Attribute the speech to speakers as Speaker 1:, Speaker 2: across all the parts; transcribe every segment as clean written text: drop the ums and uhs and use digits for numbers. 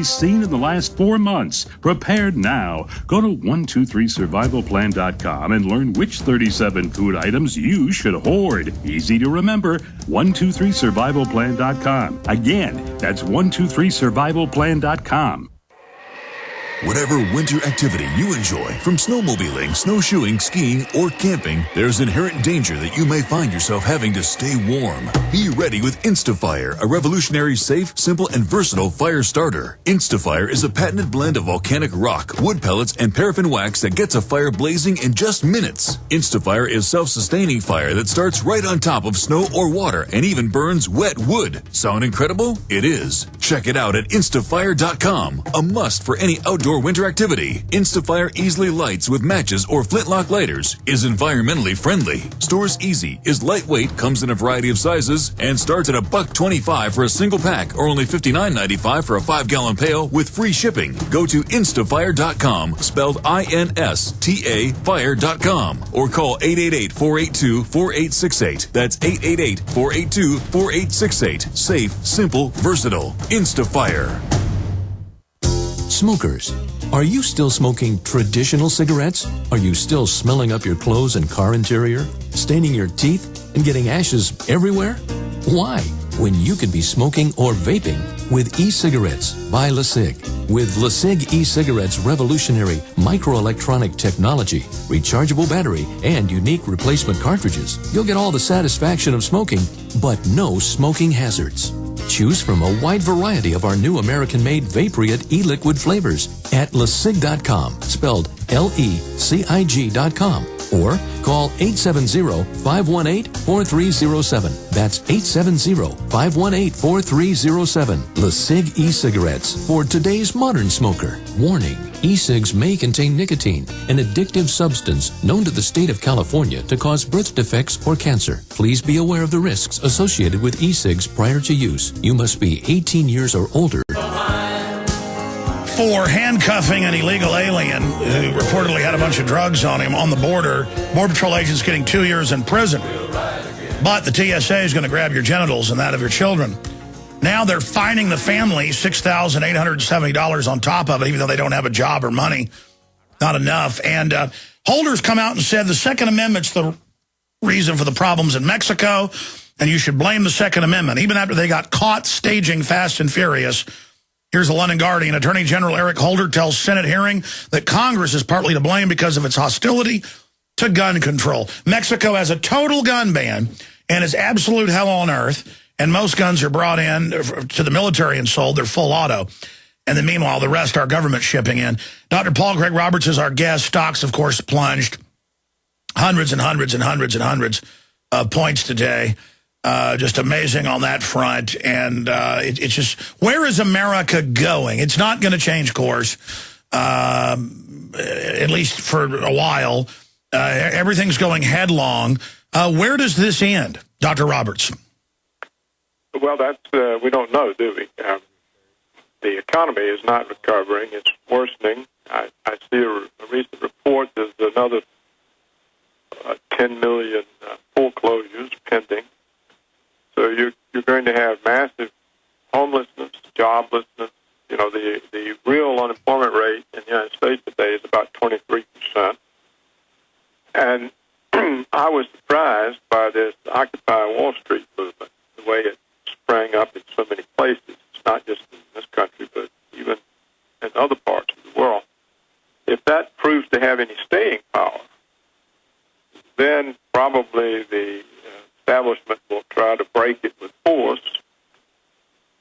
Speaker 1: seen in the last 4 months. Prepared now. Go to 123survivalplan.com and learn which 37 food items you should hoard. Easy to remember. 123survivalplan.com. Again, that's 123survivalplan.com.
Speaker 2: Whatever winter activity you enjoy, from snowmobiling, snowshoeing, skiing, or camping, there's inherent danger that you may find yourself having to stay warm. Be ready with InstaFire, a revolutionary, safe, simple, and versatile fire starter. InstaFire is a patented blend of volcanic rock, wood pellets, and paraffin wax that gets a fire blazing in just minutes. InstaFire is self-sustaining fire that starts right on top of snow or water and even burns wet wood. Sound incredible? It is. Check it out at instafire.com. A must for any outdoor winter activity. InstaFire easily lights with matches or flintlock lighters, is environmentally friendly, stores easy, is lightweight, comes in a variety of sizes, and starts at $1.25 for a single pack or only $59.95 for a 5-gallon pail with free shipping. Go to instafire.com, spelled INSTA fire.com, or call 888-482-4868. That's 888-482-4868. Safe, simple, versatile. InstaFire.
Speaker 3: Smokers, are you still smoking traditional cigarettes? Are you still smelling up your clothes and car interior, staining your teeth, and getting ashes everywhere? Why? When you could be smoking or vaping with e-cigarettes by LeSig. With LeSig e-cigarettes' revolutionary microelectronic technology, rechargeable battery, and unique replacement cartridges, you'll get all the satisfaction of smoking, but no smoking hazards. Choose from a wide variety of our new American-made Vaporite e-liquid flavors at LeSig.com, spelled LECIG.com, or call 870-518-4307. That's 870-518-4307. LeSig e-cigarettes for today's modern smoker. Warning, e-cigs may contain nicotine, an addictive substance known to the state of California to cause birth defects or cancer. Please be aware of the risks associated with e-cigs prior to use. You must be 18 years or older.
Speaker 4: For handcuffing an illegal alien who reportedly had a bunch of drugs on him on the border, Border Patrol agents getting 2 years in prison. But the TSA is going to grab your genitals and that of your children. Now they're fining the family $6,870 on top of it, even though they don't have a job or money. Not enough. And Holder's come out and said the Second Amendment's the reason for the problems in Mexico, and you should blame the Second Amendment. Even after they got caught staging Fast and Furious. Here's the London Guardian. Attorney General Eric Holder tells Senate hearing that Congress is partly to blame because of its hostility to gun control. Mexico has a total gun ban and is absolute hell on earth. And most guns are brought in to the military and sold. They're full auto. And then meanwhile, the rest our government shipping in. Dr. Paul Craig Roberts is our guest. Stocks, of course, plunged hundreds and hundreds and hundreds and hundreds of points today. Just amazing on that front. And it's just, where is America going? It's not going to change course, at least for a while. Everything's going headlong. Where does this end, Dr. Roberts?
Speaker 5: Well, that's we don't know, do we? The economy is not recovering. It's worsening. I see a recent report. There's another 10 million foreclosures pending. So you're going to have massive homelessness, joblessness. You know, the real unemployment rate in the United States today is about 23%. And I was surprised by this Occupy Wall Street movement, the way it sprang up in so many places. It's not just in this country, but even in other parts of the world. If that proves to have any staying power, then probably the establishment will try to break it with force,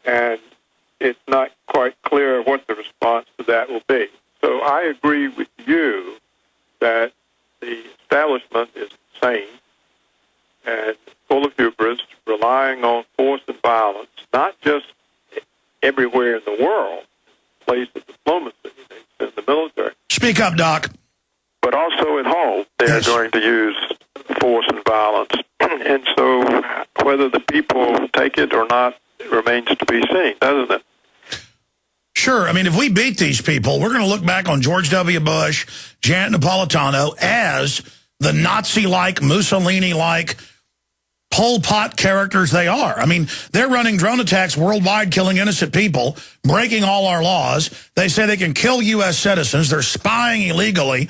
Speaker 5: and it's not quite clear what the response to that will be. So I agree with you that the establishment is insane and full of hubris, relying on force and violence, not just everywhere in the world, place of diplomacy, they send the military.
Speaker 4: Speak up, Doc.
Speaker 5: But also at home, they're going to use force and violence. And so whether the people take it or not, it remains to be seen, doesn't it?
Speaker 4: Sure. I mean, if we beat these people, we're going to look back on George W. Bush, Janet Napolitano as the Nazi-like, Mussolini-like Pol Pot characters they are. I mean, they're running drone attacks worldwide, killing innocent people, breaking all our laws. They say they can kill U.S. citizens. They're spying illegally.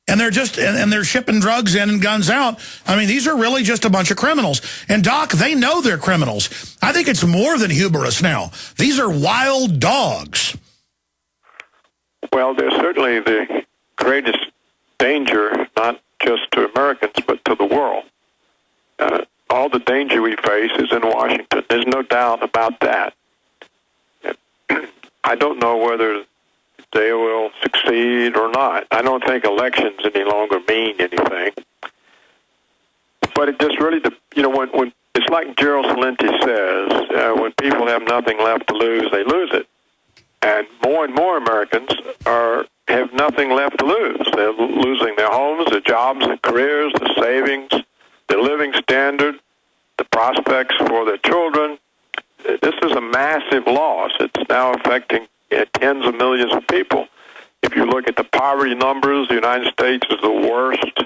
Speaker 4: And they're just, and they're shipping drugs in and guns out. I mean, these are really just a bunch of criminals. And, Doc, they know they're criminals. I think it's more than hubris now. These are wild dogs.
Speaker 5: Well, they're certainly the greatest danger, not just to Americans, but to the world. All the danger we face is in Washington. There's no doubt about that. I don't know whether they will succeed or not. I don't think elections any longer mean anything. But it just really, when it's like Gerald Celente says, when people have nothing left to lose, they lose it. And more Americans have nothing left to lose. They're losing their homes, their jobs, their careers, their savings, their living standard, the prospects for their children. This is a massive loss. It's now affecting tens of millions of people. If you look at the poverty numbers, the United States is the worst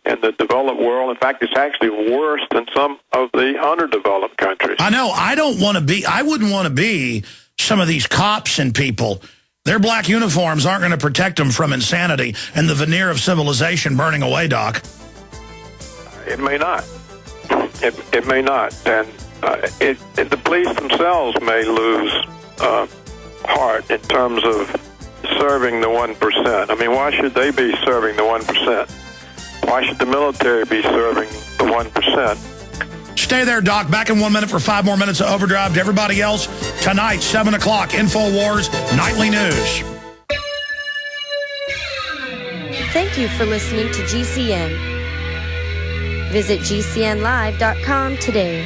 Speaker 5: in the developed world. In fact, it's actually worse than some of the underdeveloped countries.
Speaker 4: I know. I wouldn't want to be some of these cops and people. Their black uniforms aren't going to protect them from insanity and the veneer of civilization burning away, Doc.
Speaker 5: It may not. It may not. And the police themselves may lose heart in terms of serving the 1%. I mean, why should they be serving the 1%? Why should the military be serving the 1%?
Speaker 4: Stay there, Doc. Back in 1 minute for 5 more minutes of Overdrive. To everybody else, tonight, 7 o'clock, InfoWars Nightly News.
Speaker 6: Thank you for listening to GCN. Visit GCNlive.com today.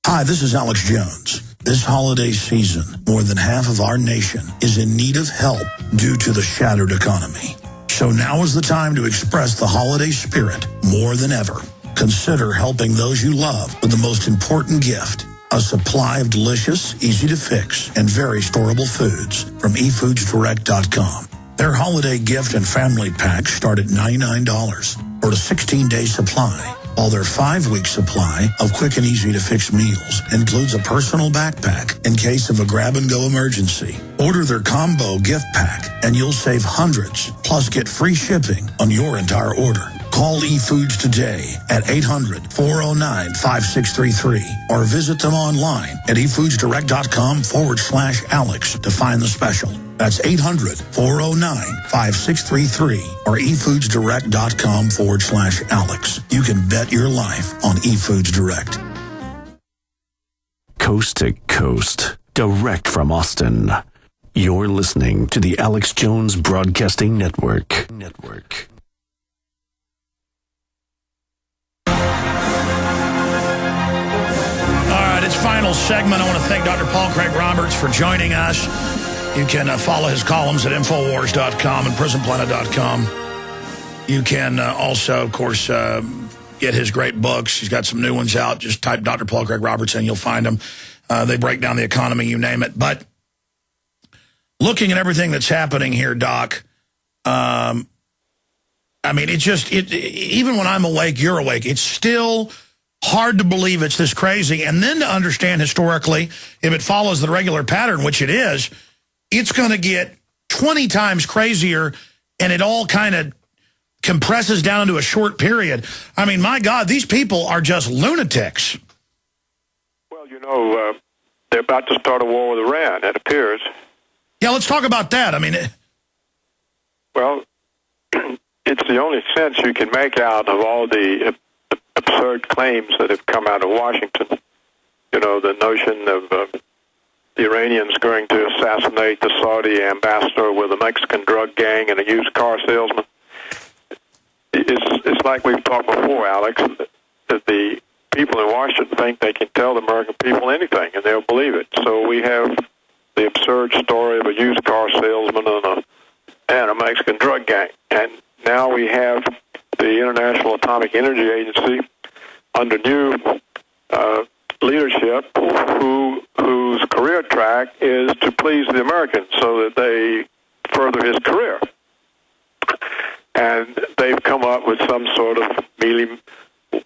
Speaker 4: Hi, this is Alex Jones. This holiday season, more than half of our nation is in need of help due to the shattered economy. So now is the time to express the holiday spirit more than ever. Consider helping those you love with the most important gift, a supply of delicious, easy-to-fix, and very storable foods from eFoodsDirect.com. Their holiday gift and family packs start at $99 for a 16-day supply, while their 5-week supply of quick and easy-to-fix meals includes a personal backpack in case of a grab-and-go emergency. Order their combo gift pack, and you'll save hundreds, plus get free shipping on your entire order. Call eFoods today at 800-409-5633 or visit them online at eFoodsDirect.com/Alex to find the special. That's 800-409-5633 or eFoodsDirect.com/Alex. You can bet your life on eFoods Direct.
Speaker 7: Coast to coast, direct from Austin. You're listening to the Alex Jones Broadcasting Network.
Speaker 4: Its final segment. I want to thank Dr. Paul Craig Roberts for joining us. You can follow his columns at Infowars.com and PrisonPlanet.com. You can also, of course, get his great books. He's got some new ones out. Just type Dr. Paul Craig Roberts in, you'll find them. They break down the economy, you name it. But looking at everything that's happening here, Doc, I mean, even when I'm awake, you're awake. It's still hard to believe it's this crazy. And then to understand historically, if it follows the regular pattern, which it is, it's going to get 20 times crazier, and it all kind of compresses down into a short period. I mean, my God, these people are just lunatics.
Speaker 5: Well, they're about to start a war with Iran, it appears.
Speaker 4: Yeah, let's talk about that. I mean,
Speaker 5: well, it's the only sense you can make out of all the absurd claims that have come out of Washington. The notion of the Iranians going to assassinate the Saudi ambassador with a Mexican drug gang and a used car salesman. It's like we've talked before, Alex, that the people in Washington think they can tell the American people anything, and they'll believe it. So we have the absurd story of a used car salesman and a Mexican drug gang. And now we have the International Atomic Energy Agency under new leadership whose career track is to please the Americans so that they further his career. And they've come up with some sort of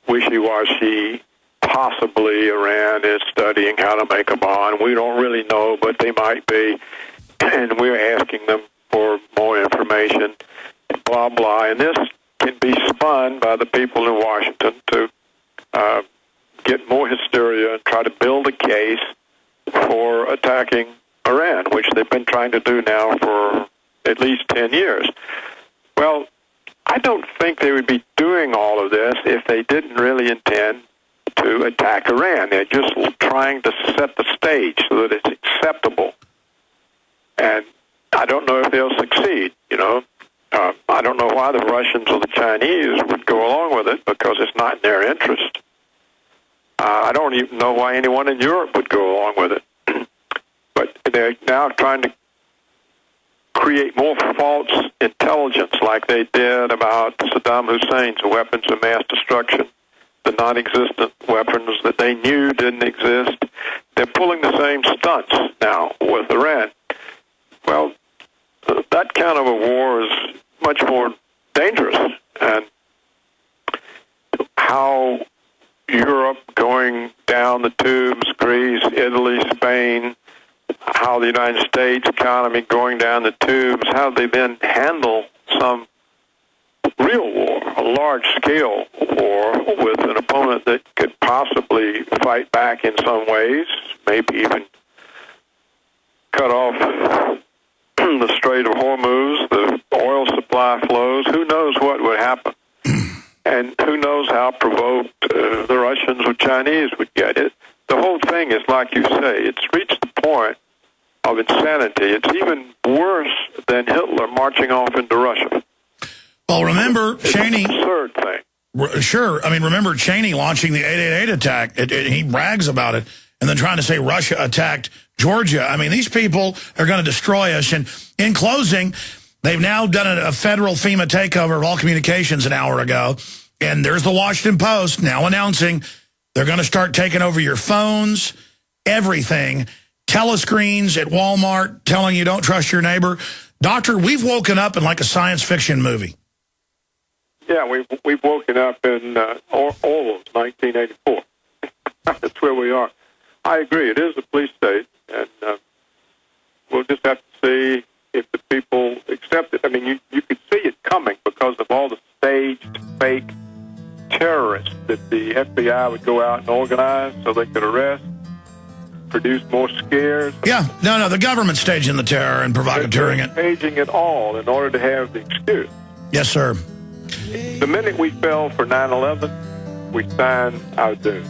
Speaker 5: wishy-washy. Possibly Iran is studying how to make a bomb. We don't really know, but they might be. And we're asking them for more information, blah, blah. And this can be spun by the people in Washington to get more hysteria and try to build a case for attacking Iran, which they've been trying to do now for at least 10 years. Well, I don't think they would be doing all of this if they didn't really intend to attack Iran. They're just trying to set the stage so that it's acceptable. And I don't know if they'll succeed, you know. I don't know why the Russians or the Chinese would go along with it, because it's not in their interest. I don't even know why anyone in Europe would go along with it. But they're now trying to create more false intelligence like they did about Saddam Hussein's weapons of mass destruction, the non-existent weapons that they knew didn't exist. They're pulling the same stunts now with Iran. Well, that kind of a war is much more dangerous. And how Europe going down the tubes, Greece, Italy, Spain, how the United States economy going down the tubes, how they then handle some real war, a large-scale war with an opponent that could possibly fight back in some ways, maybe even cut off the Strait of Hormuz, the oil supply flows. Who knows what would happen? And who knows how provoked the Russians or Chinese would get it. The whole thing is, like you say, it's reached the point of insanity. It's even worse than Hitler marching off into Russia.
Speaker 4: Well, remember Cheney.
Speaker 5: It's an absurd thing.
Speaker 4: Sure. I mean, remember Cheney launching the 888 attack. He brags about it, and then trying to say Russia attacked Georgia. I mean, these people are going to destroy us. And in closing, they've now done a federal FEMA takeover of all communications an hour ago. And there's the Washington Post now announcing they're going to start taking over your phones, everything. Telescreens at Walmart telling you don't trust your neighbor. Doctor, we've woken up in like a science fiction movie.
Speaker 5: Yeah, we've woken up in Orwell's 1984. That's where we are. I agree. It is a police state, and we'll just have to see if the people accept it. I mean, you could see it coming because of all the staged, fake terrorists that the FBI would go out and organize so they could arrest, produce more scares.
Speaker 4: Yeah, no, the government's staging the terror and provocateuring it.
Speaker 5: Staging it all in order to have the excuse.
Speaker 4: Yes, sir.
Speaker 5: The minute we fell for 9/11, we signed our doom.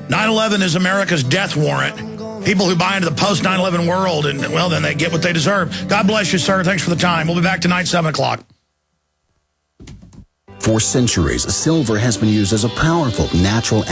Speaker 4: 9/11 is America's death warrant. People who buy into the post-9/11 world, and, well, then they get what they deserve. God bless you, sir. Thanks for the time. We'll be back tonight, 7 o'clock.
Speaker 8: For centuries, silver has been used as a powerful natural